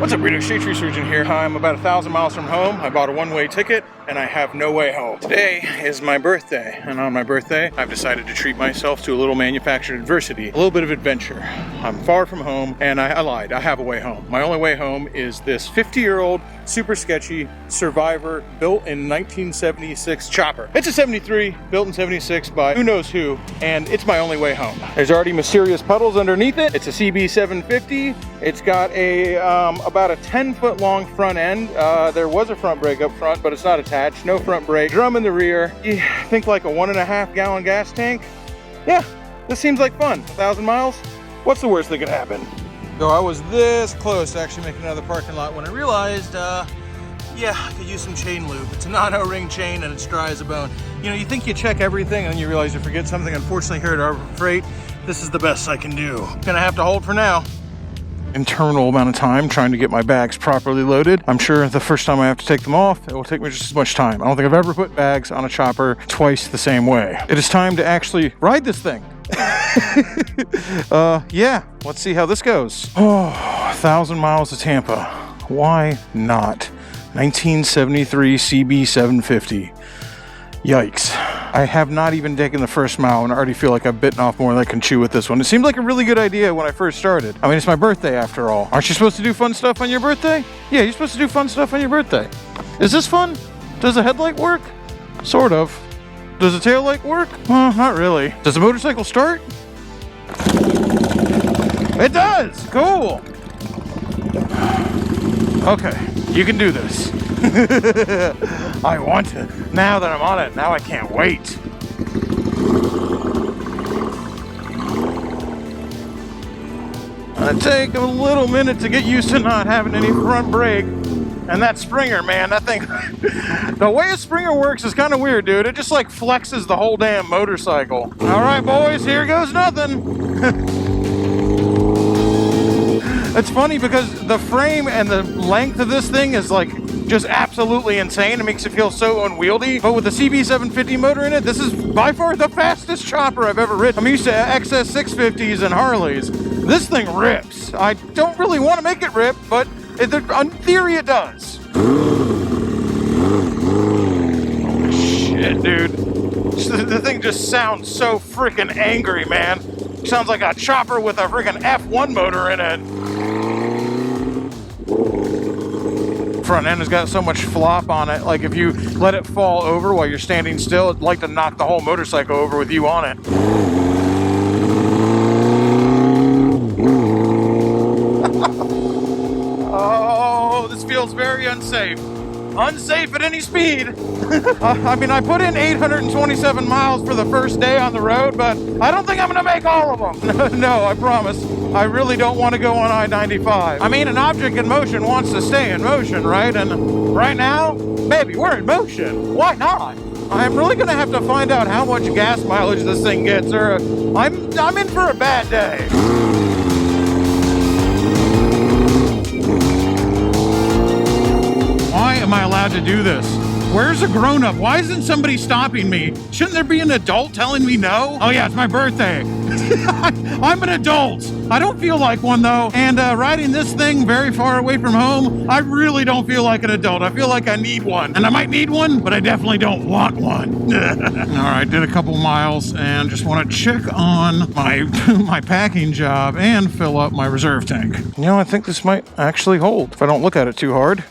What's up, Radio State Tree Surgeon here. I'm about 1,000 miles from home. I bought a one-way ticket and I have no way home. Today is my birthday, and on my birthday, I've decided to treat myself to a little manufactured adversity, a little bit of adventure. I'm far from home, and I lied. I have a way home. My only way home is this 50-year-old, super sketchy Survivor built in 1976 chopper. It's a 73, built in 76 by who knows who, and it's my only way home. There's already mysterious puddles underneath it. It's a CB 750. It's got a about a 10-foot long front end. There was a front brake up front, but it's not attached. No front brake. Drum in the rear. You think like a 1.5 gallon gas tank? Yeah, this seems like fun. 1,000 miles? What's the worst that could happen? So I was this close to actually making another parking lot when I realized, yeah, I could use some chain lube. It's a non-O-ring chain and it's dry as a bone. You know, you think you check everything and then you realize you forget something. Unfortunately, here at Arbor Freight, this is the best I can do. Gonna have to hold for now. Internal amount of time trying to get my bags properly loaded. I'm sure the first time I have to take them off, it will take me just as much time. I don't think I've ever put bags on a chopper twice the same way. It is time to actually ride this thing. Yeah, let's see how this goes. Oh, 1,000 miles to Tampa. Why not? 1973 CB 750. Yikes. I have not even taken the first mile and I already feel like I've bitten off more than I can chew with this one. It seemed like a really good idea when I first started. I mean, it's my birthday after all. Aren't you supposed to do fun stuff on your birthday? Yeah, you're supposed to do fun stuff on your birthday. Is this fun? Does the headlight work? Sort of. Does the tail light work? Well, not really. Does the motorcycle start? It does! Cool! Okay, you can do this. I want to. Now that I'm on it, now I can't wait. It'll take a little minute to get used to not having any front brake. And that Springer, man, that thing, the way a Springer works is kind of weird, dude. It just like flexes the whole damn motorcycle. All right, boys, here goes nothing. It's funny because the frame and the length of this thing is like just absolutely insane. It makes it feel so unwieldy. But with the CB 750 motor in it, this is by far the fastest chopper I've ever ridden. I'm used to XS 650s and Harleys. This thing rips. I don't really want to make it rip, but in theory it does. Oh, shit, dude. The thing just sounds so freaking angry, man. Sounds like a chopper with a freaking F1 motor in it. Front end has got so much flop on it, like if you let it fall over while you're standing still, it'd like to knock the whole motorcycle over with you on it. Oh, this feels very unsafe. Unsafe at any speed. I mean, I put in 827 miles for the first day on the road, but I don't think I'm gonna make all of them. No, I promise. I really don't want to go on I-95. I mean, an object in motion wants to stay in motion, right? And right now, baby, we're in motion. Why not? I'm really gonna have to find out how much gas mileage this thing gets, or I'm in for a bad day. Why am I allowed to do this? Where's a grown-up? Why isn't somebody stopping me? Shouldn't there be an adult telling me no? Oh yeah, it's my birthday. I'm an adult. I don't feel like one though. And riding this thing very far away from home, I really don't feel like an adult. I feel like I need one. And I might need one, but I definitely don't want one. All right, did a couple miles and just want to check on my my packing job and fill up my reserve tank. You know, I think this might actually hold if I don't look at it too hard.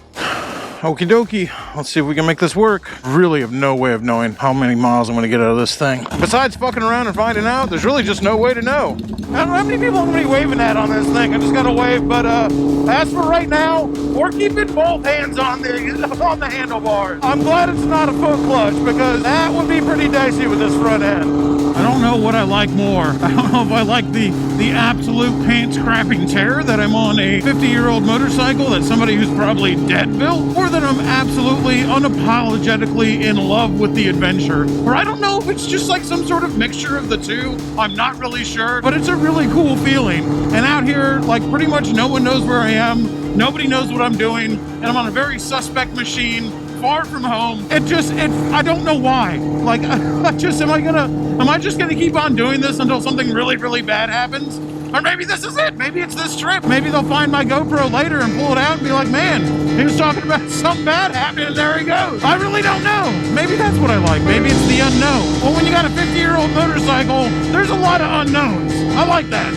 Okie dokie, let's see if we can make this work. Really have no way of knowing how many miles I'm gonna get out of this thing. Besides fucking around and finding out, there's really just no way to know. I don't know how many people I'm gonna be waving at on this thing. I just gotta wave, but as for right now, we're keeping both hands on the handlebars. I'm glad it's not a foot clutch because that would be pretty dicey with this front end. I don't know what I like more. I don't know if I like the absolute pants-crapping terror that I'm on a 50-year-old motorcycle that's somebody who's probably dead built, or that I'm absolutely unapologetically in love with the adventure. Or I don't know if it's just like some sort of mixture of the two. I'm not really sure, but it's a really cool feeling. And out here, like pretty much no one knows where I am. Nobody knows what I'm doing. And I'm on a very suspect machine, far from home. I don't know why. Like, am I just gonna keep on doing this until something really, really bad happens? Or maybe this is it. Maybe it's this trip. Maybe they'll find my GoPro later and pull it out and be like, man, he was talking about something bad happening and there he goes. I really don't know. Maybe that's what I like. Maybe it's the unknown. Well, when you got a 50-year-old motorcycle, there's a lot of unknowns. I like that.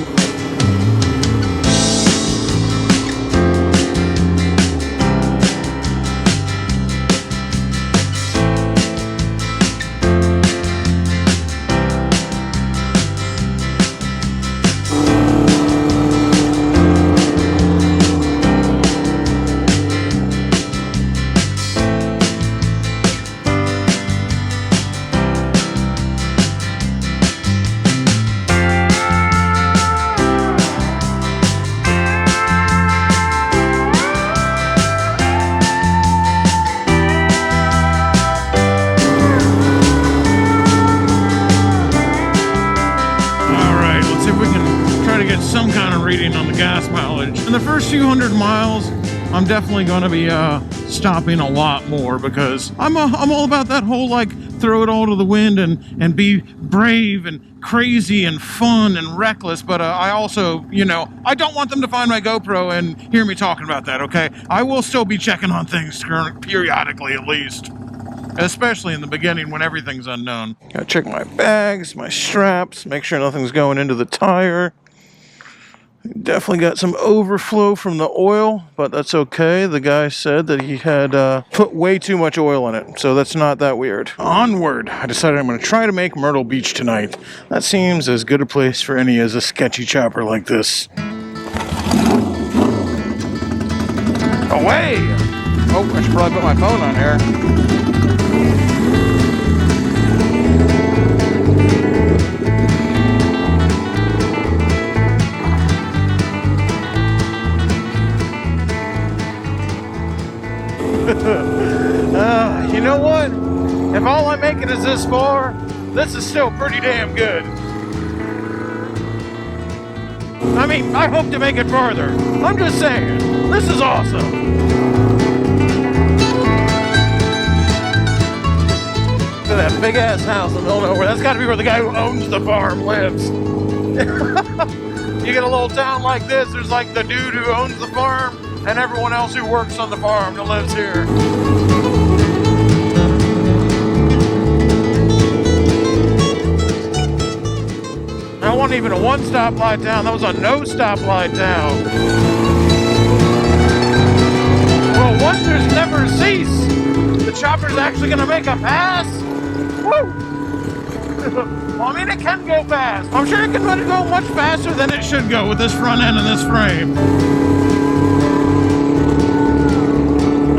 Some kind of reading on the gas mileage. In the first few hundred miles, I'm definitely going to be stopping a lot more because I'm all about that whole like throw it all to the wind and be brave and crazy and fun and reckless. But I also, you know, I don't want them to find my GoPro and hear me talking about that. Okay, I will still be checking on things periodically at least. Especially in the beginning when everything's unknown. Gotta check my bags, my straps, make sure nothing's going into the tire. Definitely got some overflow from the oil, but that's okay. The guy said that he had put way too much oil in it, so that's not that weird. Onward. I decided I'm going to try to make Myrtle Beach tonight. That seems as good a place for any as a sketchy chopper like this. Away! Oh, I should probably put my phone on here. You know what? If all I make it is this far, this is still pretty damn good. I mean, I hope to make it farther. I'm just saying, this is awesome. Look at that big ass house in the middle of nowhere. That's gotta be where the guy who owns the farm lives. You get a little town like this, there's like the dude who owns the farm and everyone else who works on the farm that lives here. That wasn't even a one stoplight town, that was a no stoplight town. Well, wonders never cease. The chopper's actually gonna make a pass. Woo! Well, I mean, it can go fast. I'm sure it can go much faster than it should go with this front end and this frame.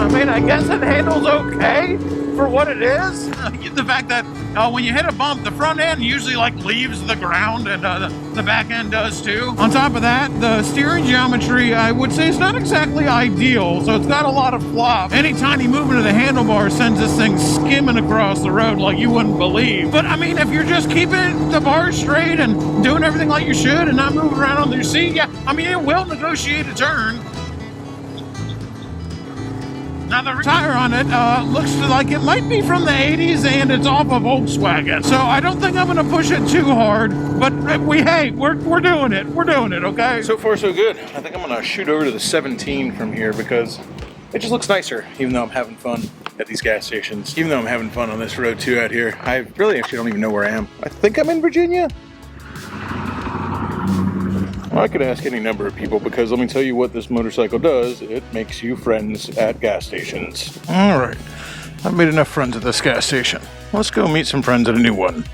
I mean, I guess it handles okay for what it is. The fact that when you hit a bump, the front end usually like leaves the ground and the back end does too. On top of that, the steering geometry, I would say, is not exactly ideal, so it's got a lot of flop. Any tiny movement of the handlebar sends this thing skimming across the road like you wouldn't believe. But I mean, if you're just keeping the bars straight and doing everything like you should and not moving around on your seat, yeah, I mean, it will negotiate a turn. Now the tire on it looks like it might be from the 80s and it's off of Volkswagen. So I don't think I'm gonna push it too hard, but we're doing it. We're doing it, okay? So far so good. I think I'm gonna shoot over to the 17 from here because it just looks nicer, even though I'm having fun at these gas stations. Even though I'm having fun on this road too out here. I really actually don't even know where I am. I think I'm in Virginia. I could ask any number of people because let me tell you what this motorcycle does. It makes you friends at gas stations. All right, I've made enough friends at this gas station. Let's go meet some friends at a new one.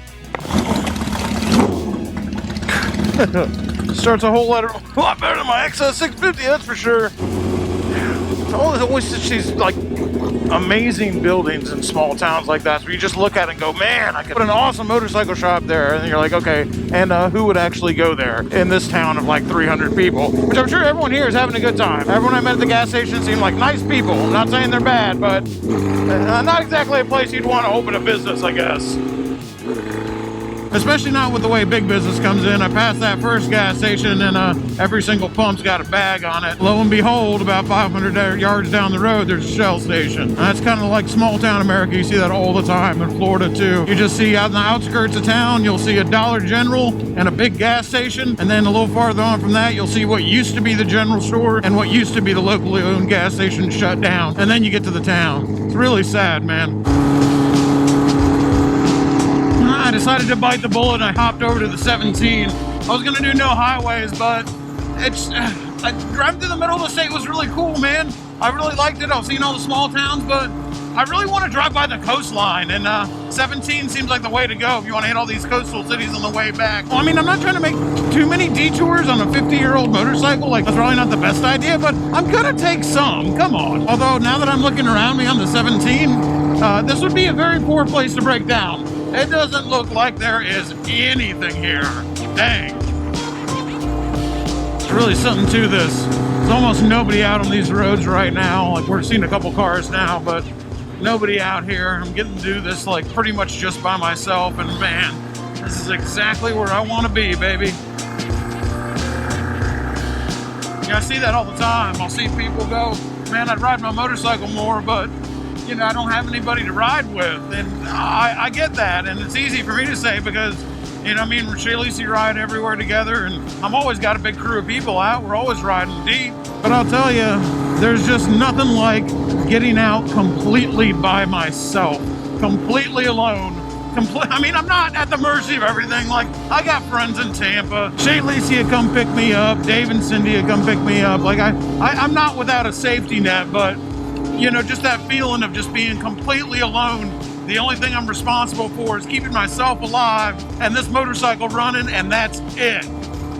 Starts a whole lot better than my XS 650, that's for sure. Always these like amazing buildings in small towns like that, where you just look at it and go, man, I could put an awesome motorcycle shop there. And you're like, okay, and who would actually go there in this town of like 300 people? Which I'm sure everyone here is having a good time. Everyone I met at the gas station seemed like nice people. I'm not saying they're bad, but not exactly a place you'd want to open a business, I guess. especially not with the way big business comes in. I passed that first gas station and every single pump's got a bag on it. Lo and behold, about 500 yards down the road, there's a Shell station. And that's kind of like small town America. You see that all the time in Florida too. You just see out in the outskirts of town, you'll see a Dollar General and a big gas station. And then a little farther on from that, you'll see what used to be the general store and what used to be the locally owned gas station shut down. And then you get to the town. It's really sad, man. I decided to bite the bullet and I hopped over to the 17. I was gonna do no highways, but driving through the middle of the state was really cool, man. I really liked it. I was seeing all the small towns, but I really want to drive by the coastline, and 17 seems like the way to go if you want to hit all these coastal cities on the way back. Well, I mean, I'm not trying to make too many detours on a 50-year-old motorcycle. Like, that's probably not the best idea, but I'm gonna take some. Come on. Although, now that I'm looking around me on the 17, this would be a very poor place to break down. It doesn't look like there is anything here. Dang. There's really something to this. There's almost nobody out on these roads right now. Like, we're seeing a couple cars now, but nobody out here. I'm getting to do this like pretty much just by myself, and man, this is exactly where I want to be, baby. Yeah, I see that all the time. I'll see people go, man, I'd ride my motorcycle more, but you know, I don't have anybody to ride with, and I get that, and it's easy for me to say because, you know, me and Lacey ride everywhere together, and I've always got a big crew of people out. We're always riding deep, but I'll tell you, there's just nothing like getting out completely by myself, completely alone. I mean, I'm not at the mercy of everything. Like, I got friends in Tampa. Lacey had come pick me up. Dave and Cindy had come pick me up. Like, I'm not without a safety net, but you know, just that feeling of just being completely alone. The only thing I'm responsible for is keeping myself alive and this motorcycle running, and that's it.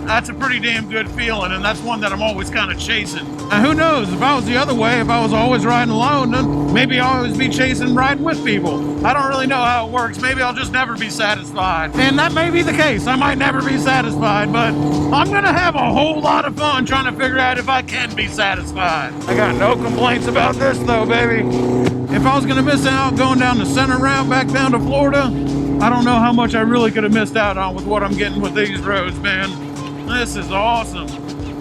That's a pretty damn good feeling, and that's one that I'm always kind of chasing. Now, who knows, if I was the other way, if I was always riding alone, then maybe I'll always be chasing riding with people. I don't really know how it works. Maybe I'll just never be satisfied. And that may be the case. I might never be satisfied, but I'm gonna have a whole lot of fun trying to figure out if I can be satisfied. I got no complaints about this though, baby. If I was gonna miss out going down the center route back down to Florida, I don't know how much I really could have missed out on with what I'm getting with these roads, man. This is awesome.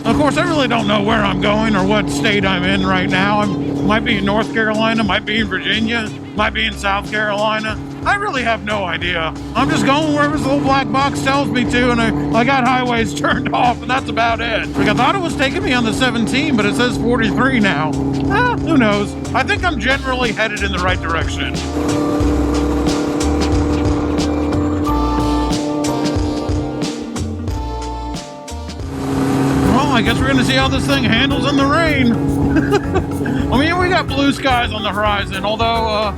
Of course, I really don't know where I'm going or what state I'm in right now. I might be in North Carolina, might be in Virginia, might be in South Carolina. I really have no idea. I'm just going wherever this little black box tells me to, and I got highways turned off, and that's about it. Like, I thought it was taking me on the 17, but it says 43 now. Who knows? I think I'm generally headed in the right direction. I guess we're gonna see how this thing handles in the rain. I mean, we got blue skies on the horizon, although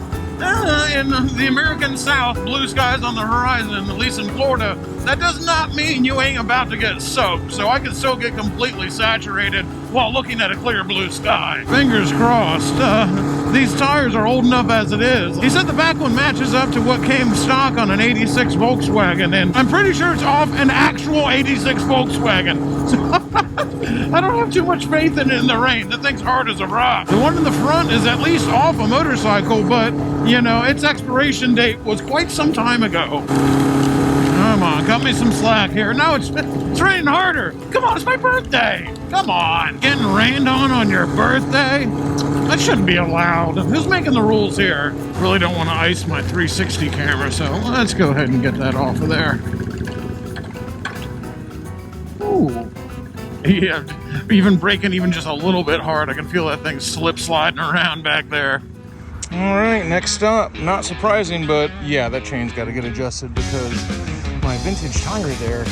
in the American South, blue skies on the horizon, at least in Florida, that does not mean you ain't about to get soaked. So I can still get completely saturated while looking at a clear blue sky. Fingers crossed. These tires are old enough as it is. He said the back one matches up to what came stock on an 86 Volkswagen, and I'm pretty sure it's off an actual 86 Volkswagen. So I don't have too much faith in it in the rain. The thing's hard as a rock. The one in the front is at least off a motorcycle, but, you know, its expiration date was quite some time ago. Come on, cut me some slack here. No, it's raining harder. Come on, it's my birthday. Come on. Getting rained on your birthday? That shouldn't be allowed. Who's making the rules here? Really don't want to ice my 360 camera, so let's go ahead and get that off of there. Ooh. Yeah, even braking even just a little bit hard, I can feel that thing slip sliding around back there. All right, next up, not surprising, but yeah, that chain's got to get adjusted because my vintage tire there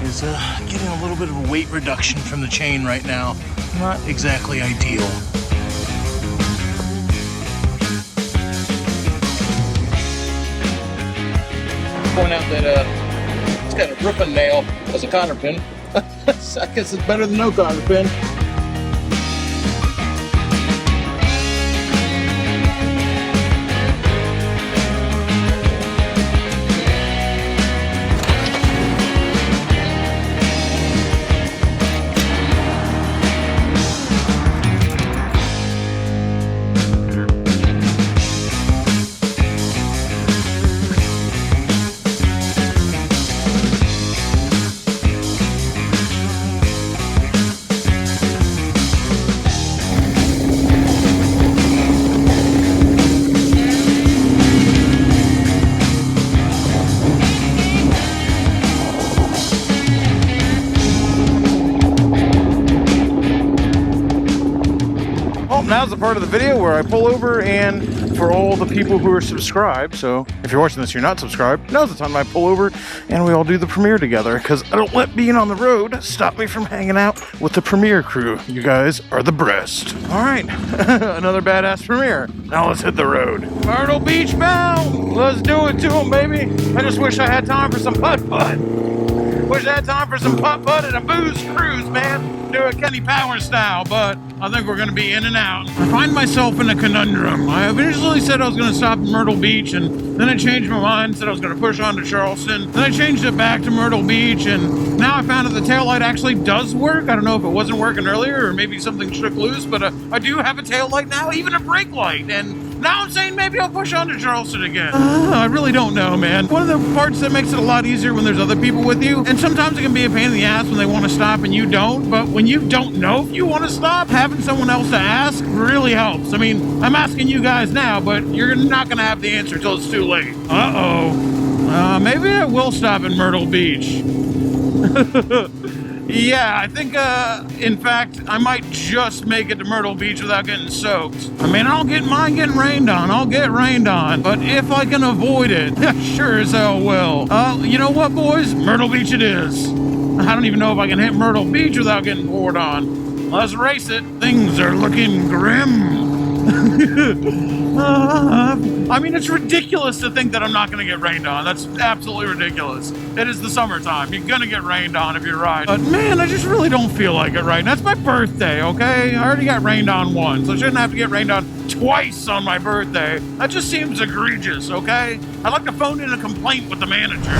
is getting a little bit of a weight reduction from the chain right now. Not exactly ideal. Point out that it's got a ripping nail as a cotter pin. I guess it's better than no cotter pin. now's the part of the video where I pull over, and for all the people who are subscribed, so if you're watching this, you're not subscribed, now's the time I pull over and we all do the premiere together, because I don't let being on the road stop me from hanging out with the premiere crew. You guys are the best. All right, another badass premiere. Now let's hit the road. Myrtle Beach bound. Let's do it to them, baby. I just wish I had time for some putt-putt. Wish I had time for some putt-putt and a booze cruise, man. Do it Kenny Power style, but I think we're gonna be in and out. I find myself in a conundrum. I originally said I was gonna stop at Myrtle Beach, and then I changed my mind, said I was gonna push on to Charleston. Then I changed it back to Myrtle Beach, and now I found out the taillight actually does work. I don't know if it wasn't working earlier, or maybe something shook loose, but I do have a taillight now, even a brake light, and now I'm saying maybe I'll push on to Charleston again. I really don't know, man. One of the parts that makes it a lot easier when there's other people with you, and sometimes it can be a pain in the ass when they want to stop and you don't, but when you don't know if you want to stop, having someone else to ask really helps. I mean, I'm asking you guys now, but you're not going to have the answer till it's too late. Maybe I will stop in Myrtle Beach. Yeah, I think, in fact, I might just make it to Myrtle Beach without getting soaked. I mean, I don't mind getting rained on. I'll get rained on. But if I can avoid it, sure as hell will. You know what, boys? Myrtle Beach it is. I don't even know if I can hit Myrtle Beach without getting poured on. Let's race it. Things are looking grim. I mean, it's ridiculous to think that I'm not going to get rained on. That's absolutely ridiculous. It is the summertime. You're going to get rained on if you're riding. But man, I just really don't feel like it right now. It's my birthday, okay? I already got rained on once. I shouldn't have to get rained on twice on my birthday. That just seems egregious, okay? I'd like to phone in a complaint with the manager.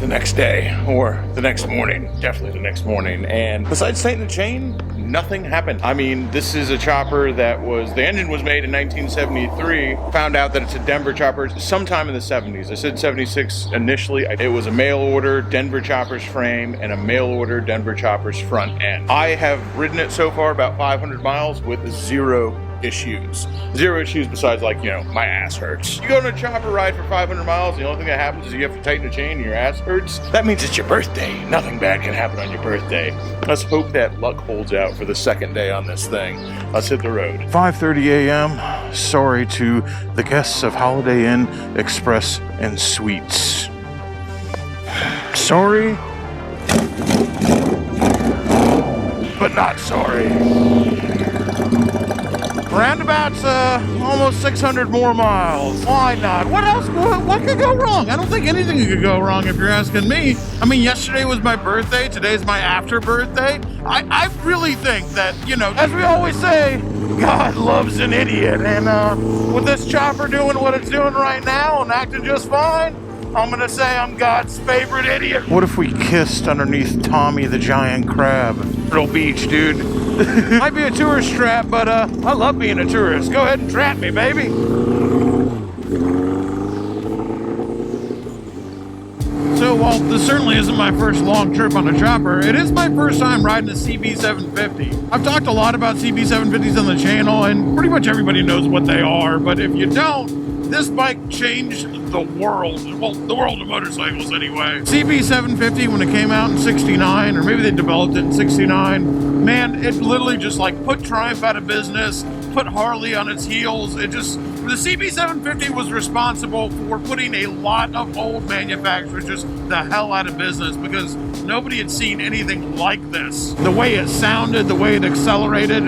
The next day, or the next morning, definitely the next morning, and besides tightening the chain, nothing happened. I mean, this is a chopper that the engine was made in 1973, found out that it's a Denver chopper sometime in the 70s. I said 76 initially. It was a mail order Denver chopper's frame and a mail order Denver chopper's front end. I have ridden it so far about 500 miles with zero issues. Zero issues besides, like, you know, my ass hurts. You go on a chopper ride for 500 miles, the only thing that happens is you have to tighten the chain and your ass hurts. That means it's your birthday. Nothing bad can happen on your birthday. Let's hope that luck holds out for the second day on this thing. Let's hit the road. 5:30 a.m. Sorry to the guests of Holiday Inn Express and Suites. Sorry, but not sorry. Roundabout's almost 600 more miles. Why not? What else? What could go wrong? I don't think anything could go wrong if you're asking me. I mean, yesterday was my birthday. Today's my after birthday. I really think that, you know, as we always say, God loves an idiot. And with this chopper doing what it's doing right now and acting just fine, I'm gonna say I'm God's favorite idiot. What if we kissed underneath Tommy the Giant Crab? Myrtle Beach, dude. Might be a tourist trap, but I love being a tourist. Go ahead and trap me, baby. So while this certainly isn't my first long trip on a chopper, it is my first time riding a CB750. I've talked a lot about CB750s on the channel, and pretty much everybody knows what they are, but if you don't, this bike changed the world. Well, the world of motorcycles anyway. CB750, when it came out in 69, or maybe they developed it in 69, man, it literally just like put Triumph out of business, put Harley on its heels. The CB750 was responsible for putting a lot of old manufacturers just the hell out of business because nobody had seen anything like this. The way it sounded, the way it accelerated,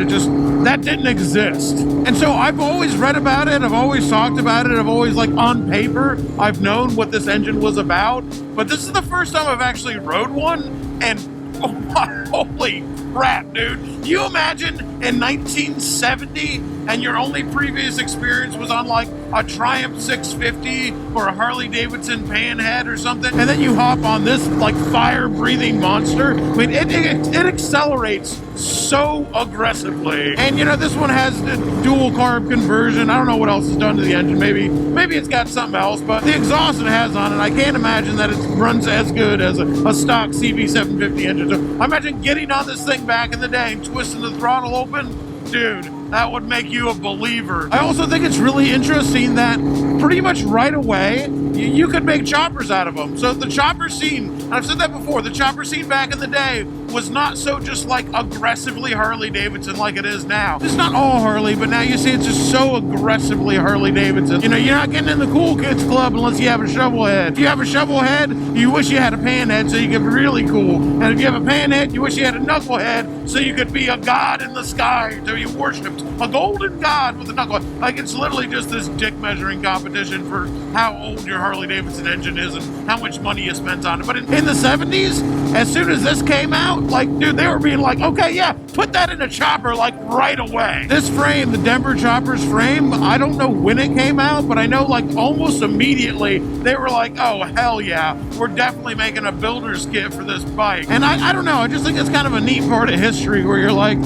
that didn't exist. And so I've always read about it, I've always talked about it, I've always, like, on paper, I've known what this engine was about, but this is the first time I've actually rode one, and oh my, holy crap, dude. You imagine in 1970 and your only previous experience was on like a Triumph 650 or a Harley Davidson Panhead or something, and then you hop on this like fire-breathing monster. I mean, it accelerates so aggressively. And you know, this one has a dual carb conversion. I don't know what else is done to the engine. Maybe it's got something else, but the exhaust it has on it, I can't imagine that it runs as good as a stock CB750 engine. So I imagine getting on this thing back in the day and twisting the throttle open, dude, that would make you a believer. I also think it's really interesting that pretty much right away, you could make choppers out of them. So the chopper scene, and I've said that before, the chopper scene back in the day was not so just like aggressively Harley Davidson like it is now. It's not all Harley, but now you see it's just so aggressively Harley Davidson. You know, you're not getting in the cool kids club unless you have a shovel head. If you have a shovel head, you wish you had a pan head so you could be really cool. And if you have a pan head, you wish you had a knuckle head so you could be a god in the sky. So you worshipped a golden god with a knuckle head. Like, it's literally just this dick measuring competition for how old your Harley Davidson engine is and how much money you spent on it. But in the 70s, as soon as this came out, like, dude, they were being like, okay, yeah, put that in a chopper, like, right away. This frame, the Denver Chopper's frame, I don't know when it came out, but I know, like, almost immediately, they were like, oh, hell yeah, we're definitely making a builder's kit for this bike. And I don't know, I just think it's kind of a neat part of history where you're like,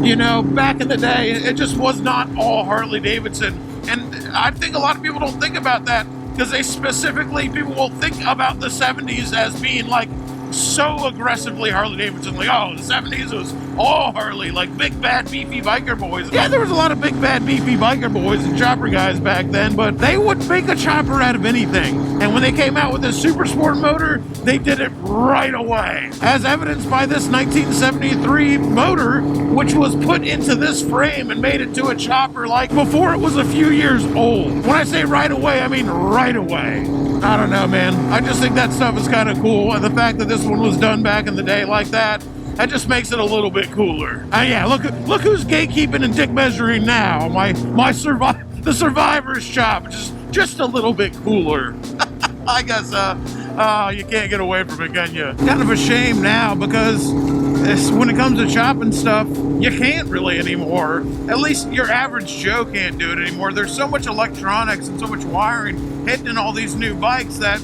you know, back in the day, it just was not all Harley Davidson. And I think a lot of people don't think about that because people will think about the 70s as being like so aggressively Harley Davidson, like, oh, the 70s was all Harley, like big bad beefy biker boys. Yeah, there was a lot of big bad beefy biker boys and chopper guys back then, but they would make a chopper out of anything. And when they came out with this super sport motor, they did it right away, as evidenced by this 1973 motor, which was put into this frame and made it to a chopper like before it was a few years old. When I say right away, I mean right away. I don't know, man. I just think that stuff is kind of cool, and the fact that this one was done back in the day like that just makes it a little bit cooler. Yeah, look who's gatekeeping and dick measuring now. The Survivor's chop, just a little bit cooler. I guess you can't get away from it, can you? Kind of a shame now because when it comes to chopping stuff, you can't really anymore. At least your average Joe can't do it anymore. There's so much electronics and so much wiring hidden in all these new bikes that,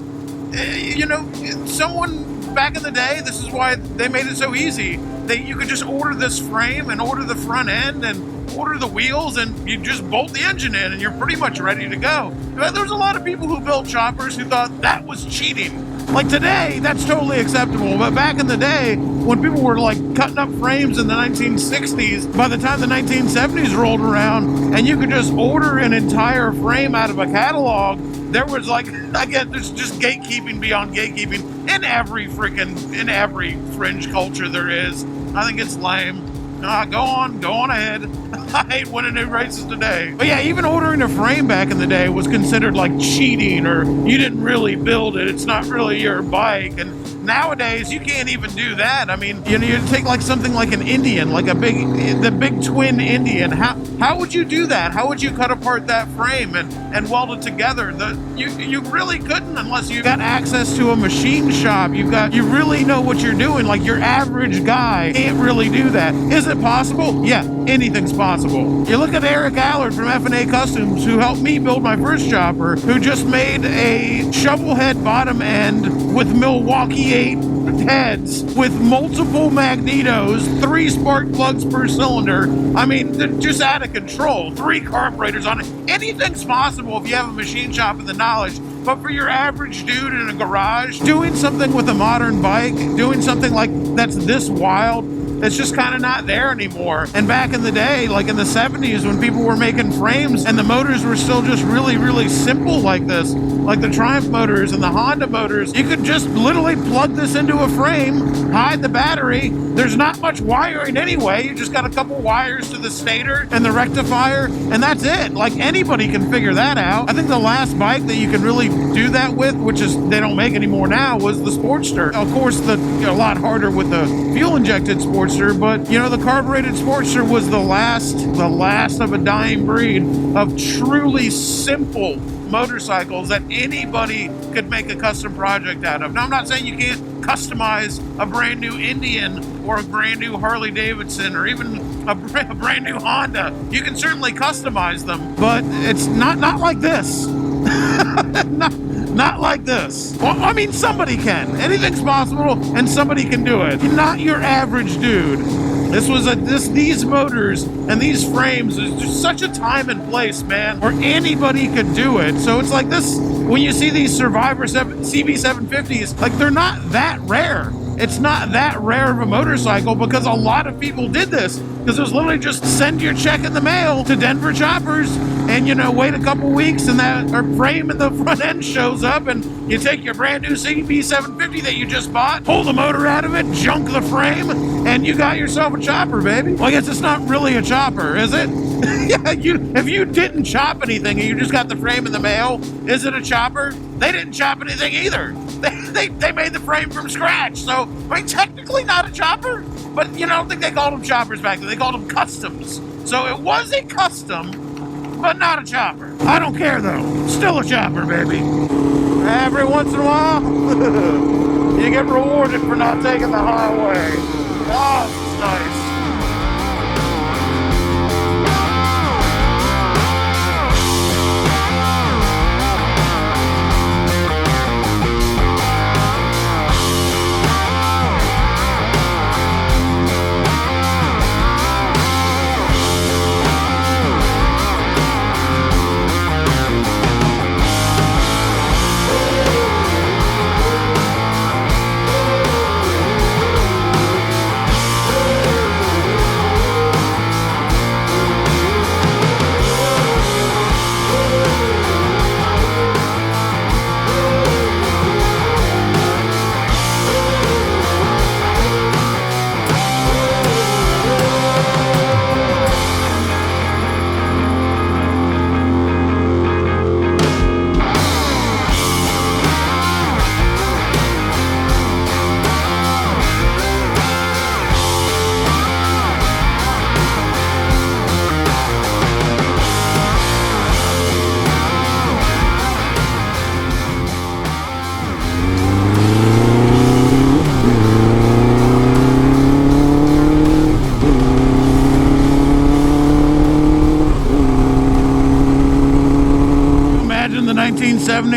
you know, someone back in the day, this is why they made it so easy. You could just order this frame and order the front end and order the wheels and you just bolt the engine in and you're pretty much ready to go. There's a lot of people who built choppers who thought that was cheating. Like today, that's totally acceptable. But back in the day, when people were like cutting up frames in the 1960s, by the time the 1970s rolled around and you could just order an entire frame out of a catalog, there was like, again, there's just gatekeeping beyond gatekeeping in every fringe culture there is. I think it's lame. Go on ahead. I hate winning new races today. But yeah, even ordering a frame back in the day was considered like cheating, or you didn't really build it. It's not really your bike. And nowadays, you can't even do that. I mean, you take like something like an Indian, like the big twin Indian. How would you do that? How would you cut apart that frame and weld it together? You really couldn't unless you got access to a machine shop. You really know what you're doing. Like your average guy can't really do that. Is it possible? Yeah, anything's possible. You look at Eric Allard from F&A Customs, who helped me build my first chopper, who just made a shovel head bottom end with Milwaukee 8 heads with multiple magnetos, 3 spark plugs per cylinder. I mean, they're just out of control. 3 carburetors on it. Anything's possible if you have a machine shop and the knowledge. But for your average dude in a garage, doing something with a modern bike, doing something like that's this wild, it's just kind of not there anymore. And back in the day, like in the 70s, when people were making frames and the motors were still just really, really simple like this, like the Triumph motors and the Honda motors, you could just literally plug this into a frame, hide the battery. There's not much wiring anyway. You just got a couple wires to the stator and the rectifier, and that's it. Like anybody can figure that out. I think the last bike that you can really do that with, which is they don't make anymore now, was the Sportster. Of course, a lot harder with the fuel-injected Sportster. But you know, the carbureted Sportster was the last of a dying breed of truly simple motorcycles that anybody could make a custom project out of. Now, I'm not saying you can't customize a brand new Indian or a brand new Harley Davidson or even a brand new Honda. You can certainly customize them, but it's not like this. Not like this. Well, I mean, somebody can. Anything's possible, and somebody can do it. Not your average dude. These motors and these frames is just such a time and place, man, where anybody could do it. So it's like this, when you see these Survivor CB750s, like they're not that rare. it's not that rare of a motorcycle because a lot of people did this. Because it was literally just send your check in the mail to Denver Choppers and, you know, wait a couple weeks and that frame in the front end shows up and you take your brand new CB 750 that you just bought, pull the motor out of it, junk the frame, and you got yourself a chopper, baby. Well, I guess it's not really a chopper, is it? Yeah, if you didn't chop anything and you just got the frame in the mail, is it a chopper? They didn't chop anything either. They made the frame from scratch. So, I mean, technically not a chopper, but you know, I don't think they called them choppers back then. They called them customs. So it was a custom, but not a chopper. I don't care though. Still a chopper, baby. Every once in a while, you get rewarded for not taking the highway. Oh, this is nice.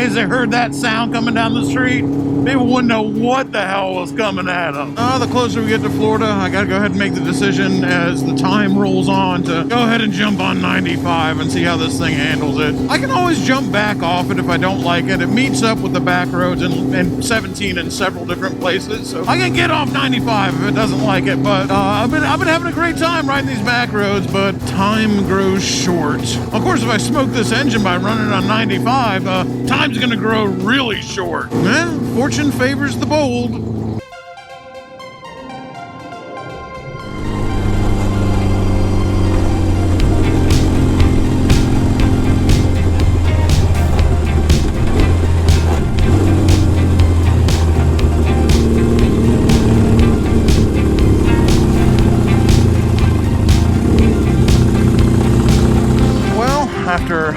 They heard that sound coming down the street, people wouldn't know what the hell was coming at them. The closer we get to Florida, I gotta go ahead and make the decision as the time rolls on to go ahead and jump on 95 and see how this thing handles it. I can always jump back off it if I don't like it. It meets up with the back roads and 17 in several different places, so I can get off 95 if it doesn't like it. But I've been having a great time riding these back roads, but time grows short. Of course, if I smoke this engine by running on 95, time's gonna grow really short. Well, fortune favors the bold. Well, after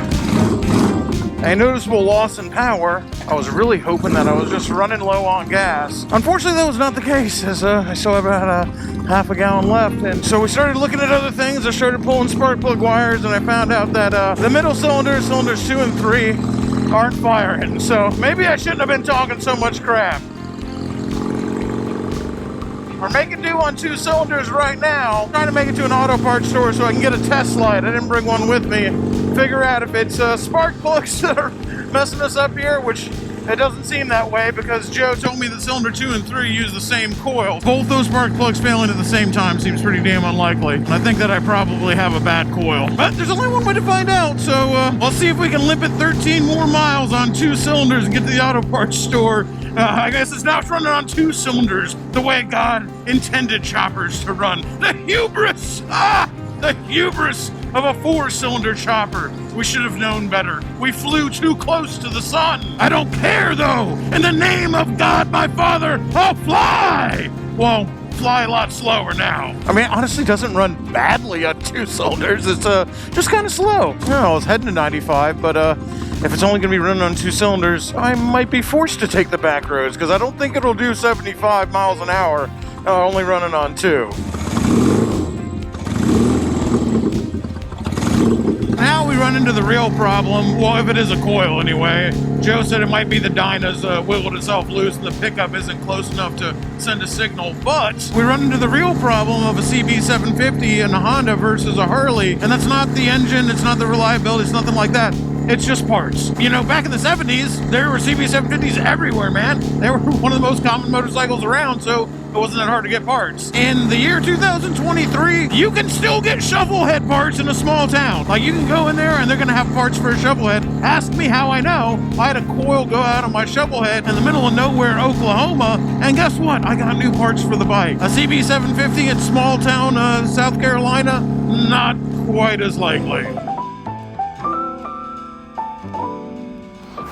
a noticeable loss in power, I was really hoping that I was just running low on gas. Unfortunately, that was not the case, as I still have about half a gallon left. And so we started looking at other things. I started pulling spark plug wires, and I found out that the middle cylinders 2 and 3, aren't firing. So maybe I shouldn't have been talking so much crap. We're making do on 2 cylinders right now. I'm trying to make it to an auto parts store so I can get a test light. I didn't bring one with me. Figure out if it's spark plugs that are messing us up here, which it doesn't seem that way because Joe told me that cylinder 2 and 3 use the same coil. Both those spark plugs failing at the same time seems pretty damn unlikely. And I think that I probably have a bad coil. But there's only one way to find out, so let's see if we can limp it 13 more miles on 2 cylinders and get to the auto parts store. I guess it's now running on 2 cylinders, the way God intended choppers to run. The hubris! The hubris of a 4-cylinder chopper. We should have known better. We flew too close to the sun. I don't care, though. In the name of God, my Father, I'll fly! Well, fly a lot slower now. I mean, it honestly doesn't run badly on 2 cylinders. It's just kind of slow. I was heading to 95, but if it's only going to be running on 2 cylinders, I might be forced to take the back roads because I don't think it'll do 75 miles an hour only running on 2. Now we run into the real problem. Well, if it is a coil anyway. Joe said it might be the Dyna's wiggled itself loose and the pickup isn't close enough to send a signal. But we run into the real problem of a CB 750 and a Honda versus a Harley. And that's not the engine, it's not the reliability, it's nothing like that. It's just parts. You know, back in the 70s, there were CB750s everywhere, man. They were one of the most common motorcycles around, so it wasn't that hard to get parts. In the year 2023, you can still get shovel head parts in a small town. Like, you can go in there and they're gonna have parts for a shovel head. Ask me how I know. I had a coil go out on my shovel head in the middle of nowhere, Oklahoma, and guess what? I got new parts for the bike. A CB750 in small town, South Carolina, not quite as likely.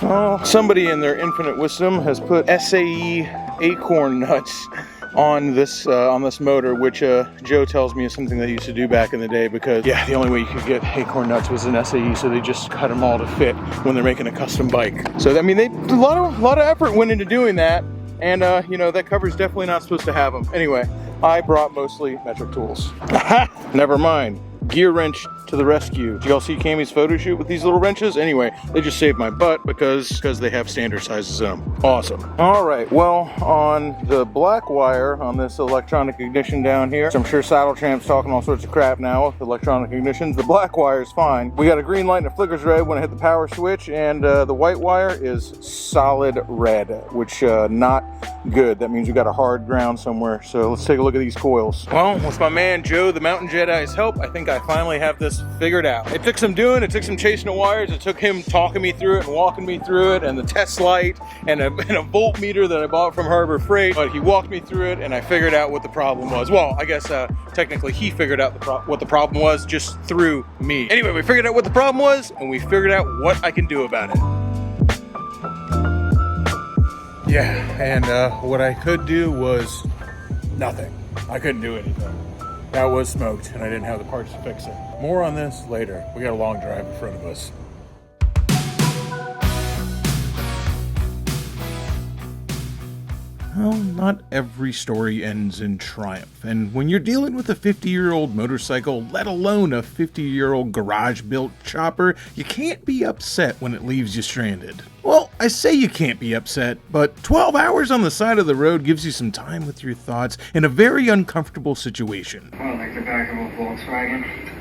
Well, somebody in their infinite wisdom has put SAE acorn nuts on this motor, which Joe tells me is something they used to do back in the day because, yeah, the only way you could get acorn nuts was an SAE, so they just cut them all to fit when they're making a custom bike. So, I mean, a lot of effort went into doing that, and, you know, that cover's definitely not supposed to have them. Anyway, I brought mostly metric tools. Never mind. Gear wrench to the rescue. Did y'all see Cammy's photo shoot with these little wrenches? Anyway, they just saved my butt because they have standard sizes in them. Awesome. All right, well, on the black wire on this electronic ignition down here, so I'm sure Saddle Champ's talking all sorts of crap now with electronic ignitions. The black wire is fine. We got a green light and it flickers red when I hit the power switch, and the white wire is solid red, which not good. That means we got a hard ground somewhere. So let's take a look at these coils. Well, with my man Joe, the Mountain Jedi's help, I think I finally have this figured out. It took some doing, it took some chasing the wires, it took him talking me through it and walking me through it, and the test light and a voltmeter that I bought from Harbor Freight, but he walked me through it and I figured out what the problem was. Well, I guess technically he figured out what the problem was just through me. Anyway, we figured out what the problem was and we figured out what I can do about it. Yeah, and what I could do was nothing. I couldn't do anything. That was smoked, and I didn't have the parts to fix it. More on this later. We got a long drive in front of us. Well, not every story ends in triumph, and when you're dealing with a 50-year-old motorcycle, let alone a 50-year-old garage-built chopper, you can't be upset when it leaves you stranded. Well, I say you can't be upset, but 12 hours on the side of the road gives you some time with your thoughts in a very uncomfortable situation. I like the back of a Volkswagen.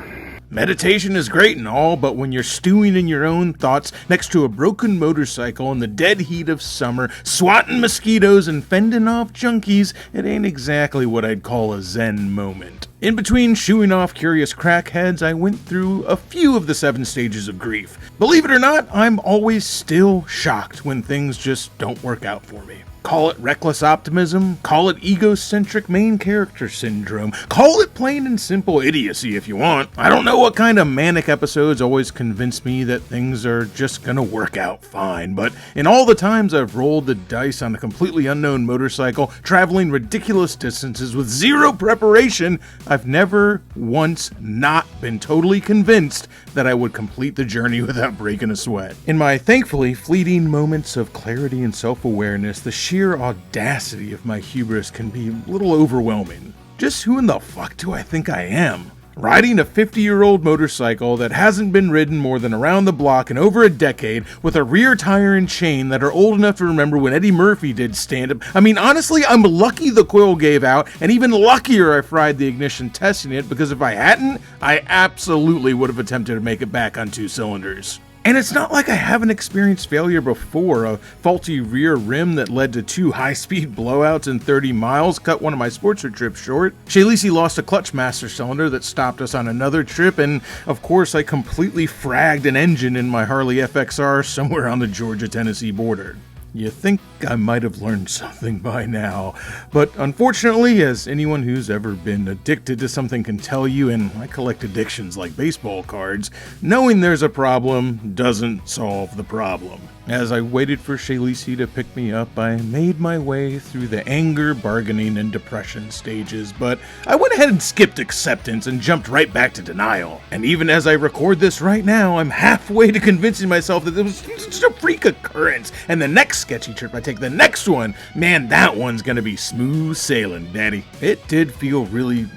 Meditation is great and all, but when you're stewing in your own thoughts next to a broken motorcycle in the dead heat of summer, swatting mosquitoes and fending off junkies, it ain't exactly what I'd call a zen moment. In between shooing off curious crackheads, I went through a few of the 7 stages of grief. Believe it or not, I'm always still shocked when things just don't work out for me. Call it reckless optimism, call it egocentric main character syndrome, call it plain and simple idiocy if you want. I don't know what kind of manic episodes always convince me that things are just gonna work out fine, but in all the times I've rolled the dice on a completely unknown motorcycle, traveling ridiculous distances with zero preparation, I've never once not been totally convinced that I would complete the journey without breaking a sweat. In my thankfully fleeting moments of clarity and self-awareness, the sheer audacity of my hubris can be a little overwhelming. Just who in the fuck do I think I am? Riding a 50-year-old motorcycle that hasn't been ridden more than around the block in over a decade with a rear tire and chain that are old enough to remember when Eddie Murphy did stand-up. I mean, honestly, I'm lucky the coil gave out, and even luckier I fried the ignition testing it, because if I hadn't, I absolutely would have attempted to make it back on 2 cylinders. And it's not like I haven't experienced failure before. A faulty rear rim that led to 2 high-speed blowouts in 30 miles cut one of my Sportster trips short. Shaylisi lost a clutch master cylinder that stopped us on another trip, and of course I completely fragged an engine in my Harley FXR somewhere on the Georgia-Tennessee border. You think I might have learned something by now, but unfortunately, as anyone who's ever been addicted to something can tell you, and I collect addictions like baseball cards, knowing there's a problem doesn't solve the problem. As I waited for Shaylisi to pick me up, I made my way through the anger, bargaining, and depression stages, but I went ahead and skipped acceptance and jumped right back to denial. And even as I record this right now, I'm halfway to convincing myself that it was just a freak occurrence, and the next sketchy trip I take, the next one, man, that one's gonna be smooth sailing, daddy. It did feel really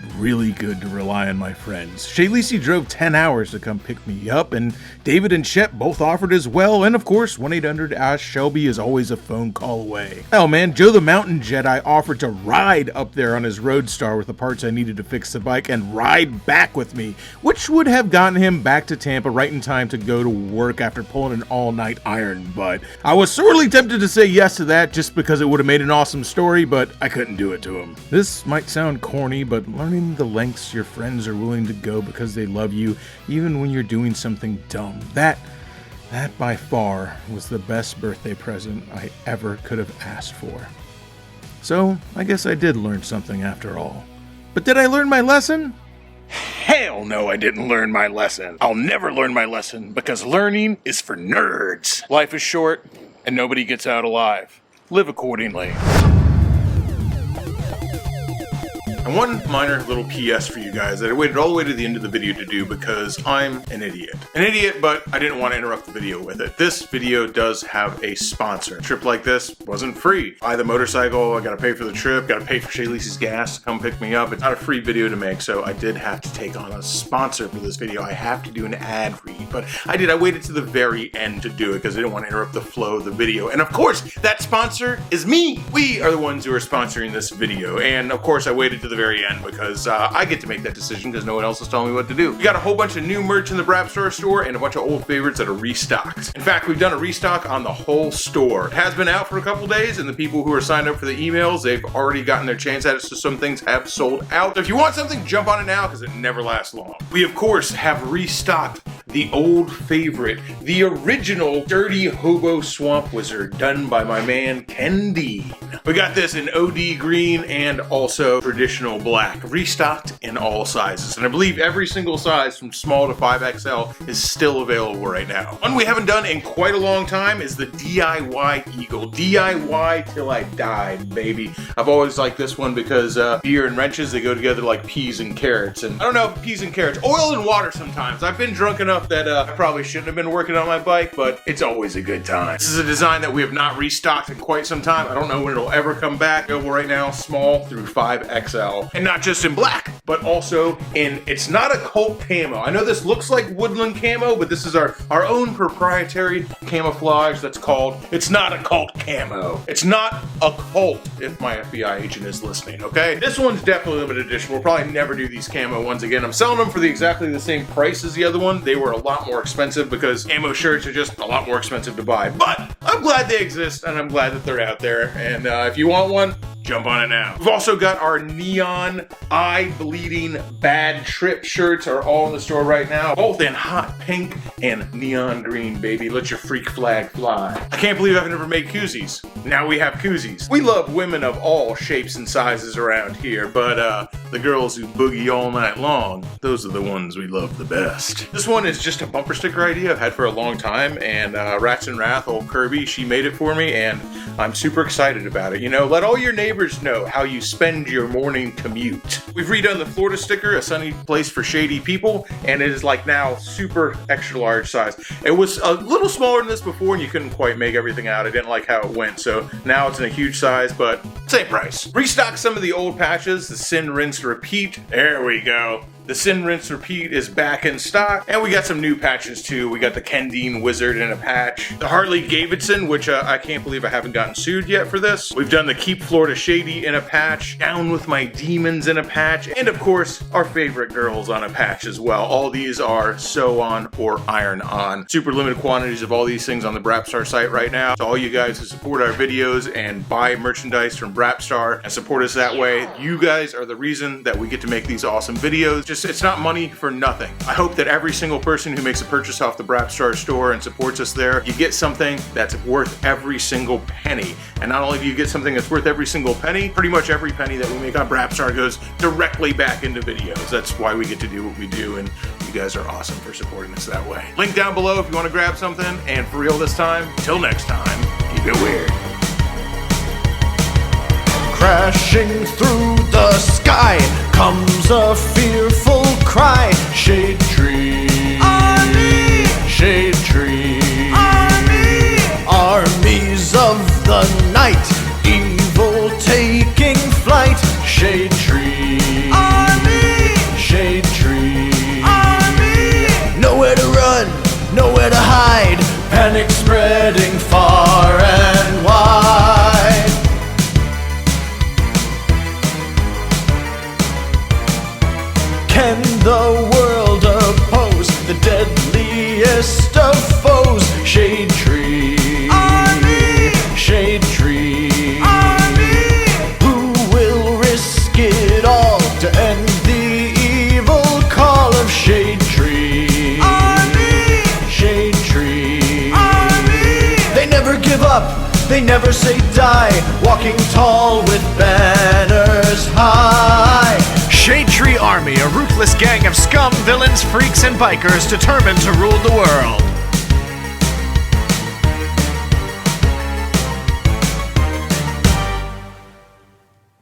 good to rely on my friends. Shaylisi drove 10 hours to come pick me up, and David and Shep both offered as well, and of course, 1 1-800 Ask Shelby is always a phone call away. Hell man, Joe the Mountain Jedi offered to ride up there on his Roadstar with the parts I needed to fix the bike and ride back with me, which would have gotten him back to Tampa right in time to go to work after pulling an all-night iron. But I was sorely tempted to say yes to that just because it would have made an awesome story, but I couldn't do it to him. This might sound corny, but learning the lengths your friends are willing to go because they love you, even when you're doing something dumb, that by far was the best birthday present I ever could have asked for. So, I guess I did learn something after all. But did I learn my lesson? Hell no, I didn't learn my lesson. I'll never learn my lesson because learning is for nerds. Life is short and nobody gets out alive. Live accordingly. And one minor little PS for you guys that I waited all the way to the end of the video to do because I'm an idiot. An idiot, but I didn't want to interrupt the video with it. This video does have a sponsor. A trip like this wasn't free. Buy the motorcycle, I gotta pay for the trip, gotta pay for Shaylee's gas to come pick me up. It's not a free video to make, so I did have to take on a sponsor for this video. I have to do an ad read, but I waited to the very end to do it because I didn't want to interrupt the flow of the video. And of course, that sponsor is me. We are the ones who are sponsoring this video. And of course, I waited to the very end because I get to make that decision because no one else is telling me what to do. We got a whole bunch of new merch in the Brapstar store and a bunch of old favorites that are restocked. In fact, we've done a restock on the whole store. It has been out for a couple days, and the people who are signed up for the emails, they've already gotten their chance at it, so some things have sold out. So if you want something, jump on it now because it never lasts long. We, of course, have restocked the old favorite, the original Dirty Hobo Swamp Wizard, done by my man Ken Dean. We got this in OD green and also traditional black, restocked in all sizes. And I believe every single size from small to 5XL is still available right now. One we haven't done in quite a long time is the DIY Eagle. DIY till I die, baby. I've always liked this one because beer and wrenches, they go together like peas and carrots. And I don't know, peas and carrots, oil and water sometimes. I've been drunk enough that I probably shouldn't have been working on my bike, but it's always a good time. This is a design that we have not restocked in quite some time. I don't know when it'll ever come back. Available right now, small through 5XL. And not just in black, but also in, it's not a cult camo. I know this looks like woodland camo, but this is our own proprietary camouflage that's called, it's not a cult camo. It's not a cult, if my FBI agent is listening, okay? This one's definitely limited edition. We'll probably never do these camo ones again. I'm selling them for exactly the same price as the other one. They were a lot more expensive because camo shirts are just a lot more expensive to buy. But I'm glad they exist and I'm glad that they're out there. And if you want one, jump on it now. We've also got our neon eye-bleeding bad trip shirts are all in the store right now. Both in hot pink and neon green, baby. Let your freak flag fly. I can't believe I've never made koozies. Now we have koozies. We love women of all shapes and sizes around here, but the girls who boogie all night long, those are the ones we love the best. This one is just a bumper sticker idea I've had for a long time, and Rats and Wrath, old Kirby, she made it for me, and I'm super excited about it. You know, let all your neighbors know how you spend your morning commute. We've redone the Florida sticker, a sunny place for shady people, and it is like now super extra large size. It was a little smaller than this before and you couldn't quite make everything out. I didn't like how it went, so now it's in a huge size, but same price. Restock some of the old patches, the Sin, Rinse, Repeat. There we go. The Sin, Rinse, Repeat is back in stock, and we got some new patches too. We got the Ken Dean Wizard in a patch, the Harley Davidson, which I can't believe I haven't gotten sued yet for this. We've done the Keep Florida Shady in a patch, Down With My Demons in a patch, and of course, our favorite girls on a patch as well. All these are sew on or iron on. Super limited quantities of all these things on the Brapstar site right now. So all you guys who support our videos and buy merchandise from Brapstar and support us that way, you guys are the reason that we get to make these awesome videos. It's not money for nothing. I hope that every single person who makes a purchase off the Brapstar store and supports us there, you get something that's worth every single penny. And not only do you get something that's worth every single penny, pretty much every penny that we make on Brapstar goes directly back into videos. That's why we get to do what we do, and you guys are awesome for supporting us that way. Link down below if you want to grab something, and for real this time, till next time, keep it weird. Crashing through the sky comes a fearful cry. Shade tree, army. Shade tree, army. Armies of the night, evil taking flight. Shade tree, army. Shade tree, army. Nowhere to run, nowhere to hide. Panic spreading. and the world oppose the deadliest of foes. Shade Tree Army, Shade Tree Army. Who will risk it all to end the evil call of Shade Tree Army, Shade Tree Army. They never give up, they never say die, walking tall with banners high. Shade Tree Army, a ruthless gang of scum, villains, freaks, and bikers determined to rule the world.